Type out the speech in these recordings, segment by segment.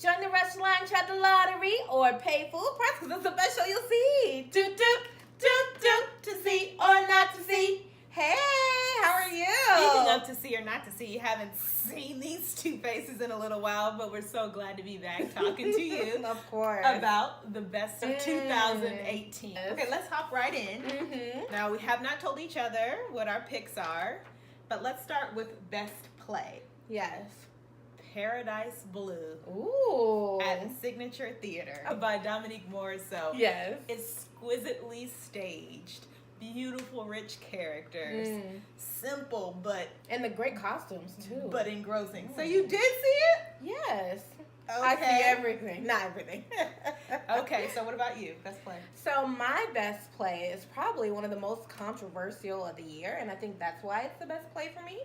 Join the rush line, try the lottery, or pay full price because it's the best show you'll see. To see or not to see. Hey, how are you? Speaking of to see or not to see, you haven't seen these two faces in a little while, but we're so glad to be back talking to you. Of course. About the best of 2018. Yes. Okay, let's hop right in. Now, we have not told each other what our picks are, but let's start with best play. Yes. Paradise Blue. Ooh. At Signature Theater by Dominique Morisseau. Yes. Exquisitely staged. Beautiful, rich characters. Simple, but... And the great costumes, too. But engrossing. So you did see it? Yes. Okay. I see everything. Not everything. Okay, so what about you? Best play? So my best play is probably one of the most controversial of the year, and I think that's why it's the best play for me.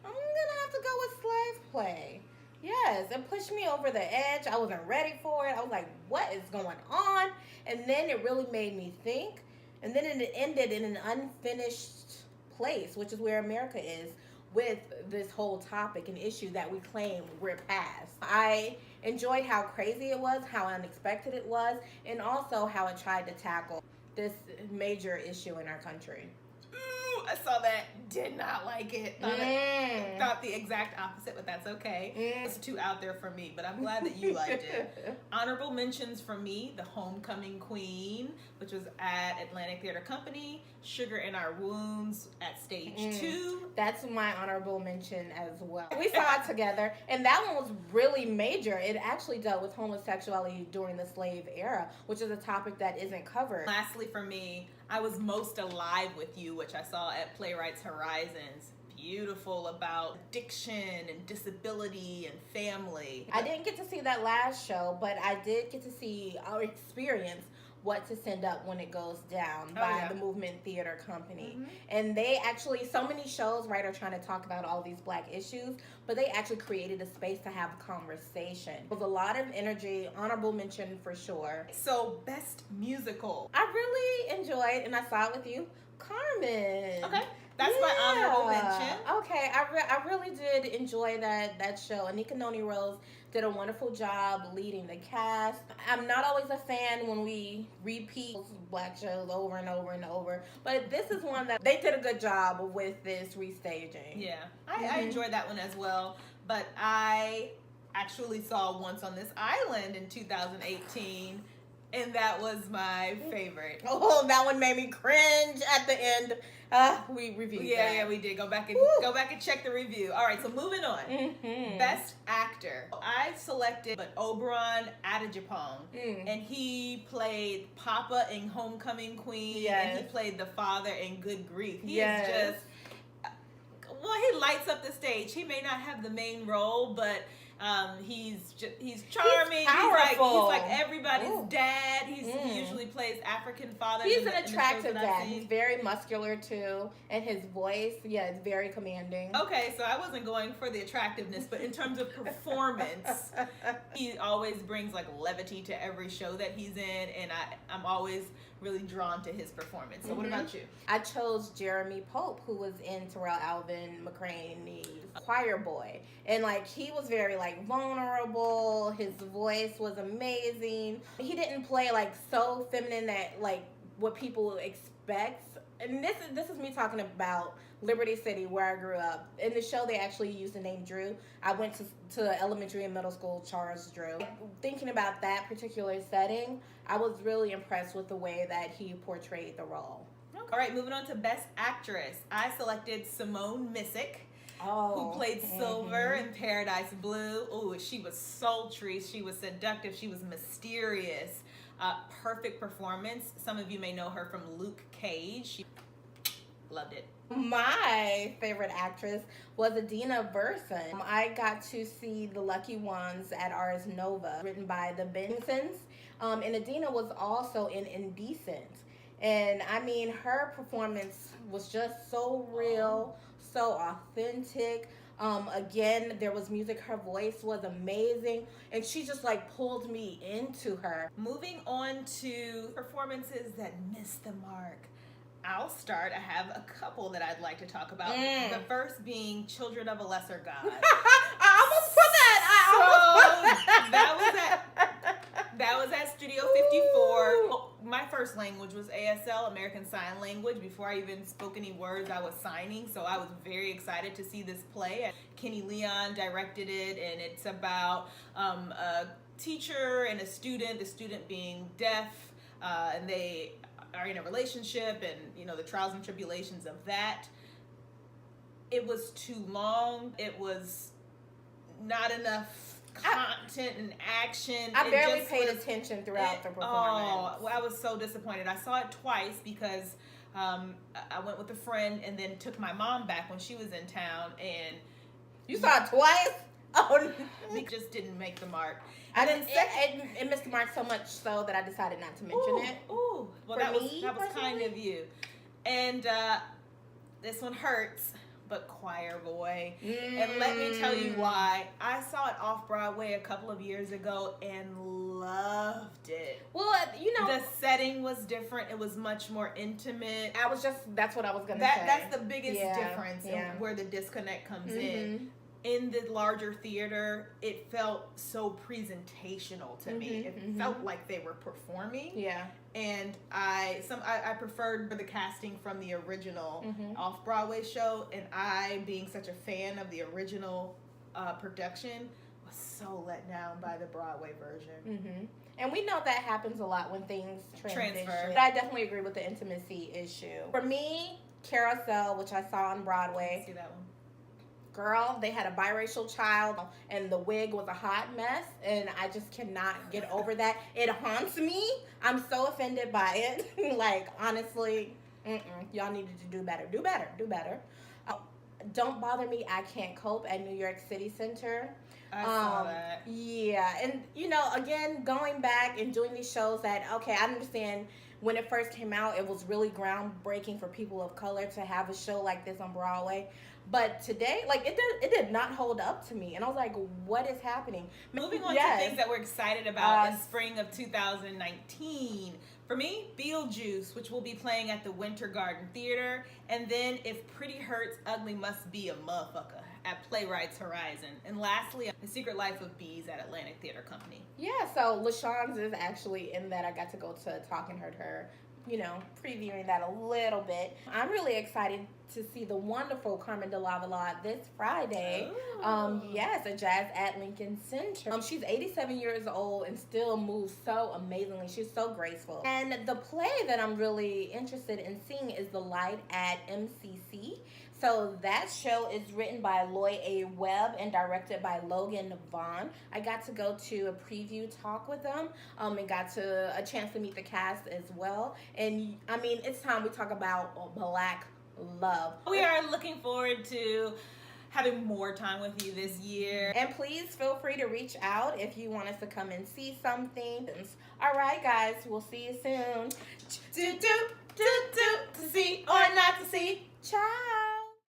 I'm going to have to go with Slave Play. Yes, it pushed me over the edge. I wasn't ready for it. I was like, what is going on? And then it really made me think. And then it ended in an unfinished place, which is where America is with this whole topic and issue that we claim we're past. I enjoyed how crazy it was, how unexpected it was, and also how it tried to tackle this major issue in our country. Ooh, I saw that. Did not like it. Thought the exact opposite, but that's okay. It's too out there for me, but I'm glad that you liked it. Honorable mentions for me: The Homecoming Queen, which was at Atlantic Theater Company, Sugar in Our Wounds at Stage 2. That's my honorable mention as well. We saw it together, and that one was really major. It actually dealt with homosexuality during the slave era, which is a topic that isn't covered. Lastly, for me, I was Most Alive with You, which I saw at Playwrights Horizons. Beautiful, about addiction and disability and family. I didn't get to see that last show, but I did get to see or experience What to Send Up When It Goes Down by the Movement Theater Company. And they actually, so many shows, right, are trying to talk about all these Black issues, but they actually created a space to have a conversation. It was a lot of energy, honorable mention for sure. So, best musical. I really enjoyed, and I saw it with you, Carmen. Okay. That's my honorable mention. Okay, I really did enjoy that show. Anika Noni Rose did a wonderful job leading the cast. I'm not always a fan when we repeat Black shows over and over and over, but this is one that they did a good job with this restaging. Yeah, I enjoyed that one as well, but I actually saw Once on This Island in 2018, and that was my favorite. Oh, that one made me cringe at the end. We reviewed that. Yeah, we did. Go back and check the review. All right, so moving on. Best actor. I selected Oberon Adejophon, and he played Papa in Homecoming Queen, and he played the father in Good Grief. He is just, well, he lights up the stage. He may not have the main role, but he's charming. He's like everybody's dad. He usually plays African fathers. He's an attractive dad. He's very muscular too, and his voice, is very commanding. Okay, so I wasn't going for the attractiveness, but in terms of performance, he always brings like levity to every show that he's in, and I'm always really drawn to his performance. So what about you? I chose Jeremy Pope, who was in Terrell Alvin McCraney's Choir Boy, and he was very vulnerable. His voice was amazing. He didn't play so feminine that what people expect. And this is me talking about Liberty City, where I grew up. In the show, they actually used the name Drew. I went to elementary and middle school, Charles Drew. Thinking about that particular setting, I was really impressed with the way that he portrayed the role. Okay. All right, moving on to Best Actress. I selected Simone Missick, who played Silver in Paradise Blue. Ooh, she was sultry. She was seductive. She was mysterious. Perfect performance. Some of you may know her from Luke Cage. Loved it. My favorite actress was Adina Burson. I got to see The Lucky Ones at Ars Nova, written by the Bensons. And Adina was also in Indecent. And I mean, her performance was just so real, so authentic. Again, there was music. Her voice was amazing, and she just pulled me into her. Moving on to performances that missed the mark. I'll start. I have a couple that I'd like to talk about. The first being Children of a Lesser God. I almost put that. That was at Studio 54. My first language was ASL, American Sign Language. Before I even spoke any words, I was signing, so I was very excited to see this play. Kenny Leon directed it, and it's about a teacher and a student, the student being deaf, and they are in a relationship, and the trials and tribulations of that. It was too long. It was not enough content and action. I barely paid attention throughout the performance. Oh, I was so disappointed. I saw it twice because I went with a friend and then took my mom back when she was in town. And you saw it twice? Oh, we just didn't make the mark. It missed the mark so much so that I decided not to mention it. Ooh, well, that was kind of you. And this one hurts. But Choir Boy. And let me tell you why. I saw it off Broadway a couple of years ago and loved it. Well, the setting was different. It was much more intimate. That's what I was going to say. That's the biggest difference in where the disconnect comes in. In the larger theater, it felt so presentational to me. It felt like they were performing. Yeah. And I preferred the casting from the original off-Broadway show, and I, being such a fan of the original production, was so let down by the Broadway version. And we know that happens a lot when things transition. Transfer. But I definitely agree with the intimacy issue. For me, Carousel, which I saw on Broadway. See that one? Girl, they had a biracial child and the wig was a hot mess, and I just cannot get over that. It haunts me. I'm so offended by it. Like, honestly, y'all needed to do better. Do better. Don't Bother Me, I Can't Cope at New York City Center. I saw that. Yeah, and again, going back and doing these shows that, okay, I understand when it first came out, it was really groundbreaking for people of color to have a show like this on Broadway. But today, like, it did not hold up to me. And I was like, what is happening? Moving on to things that we're excited about in spring of 2019. For me, Beetlejuice, which will be playing at the Winter Garden Theater. And then If Pretty Hurts, Ugly Must Be a Motherfucker at Playwrights Horizon. And lastly, The Secret Life of Bees at Atlantic Theater Company. Yeah, so LaShawn's is actually in that. I got to go to a talk and heard her, previewing that a little bit. I'm really excited to see the wonderful Carmen de Lavalla this Friday. Yes, a jazz at Lincoln Center. She's 87 years old and still moves so amazingly. She's so graceful. And the play that I'm really interested in seeing is The Light at MCC. So that show is written by Loy A. Webb and directed by Logan Vaughn. I got to go to a preview talk with them and got a chance to meet the cast as well. And I mean, it's time we talk about Black love. We are looking forward to having more time with you this year. And please feel free to reach out if you want us to come and see something. All right, guys, we'll see you soon. To see or not to see. Ciao.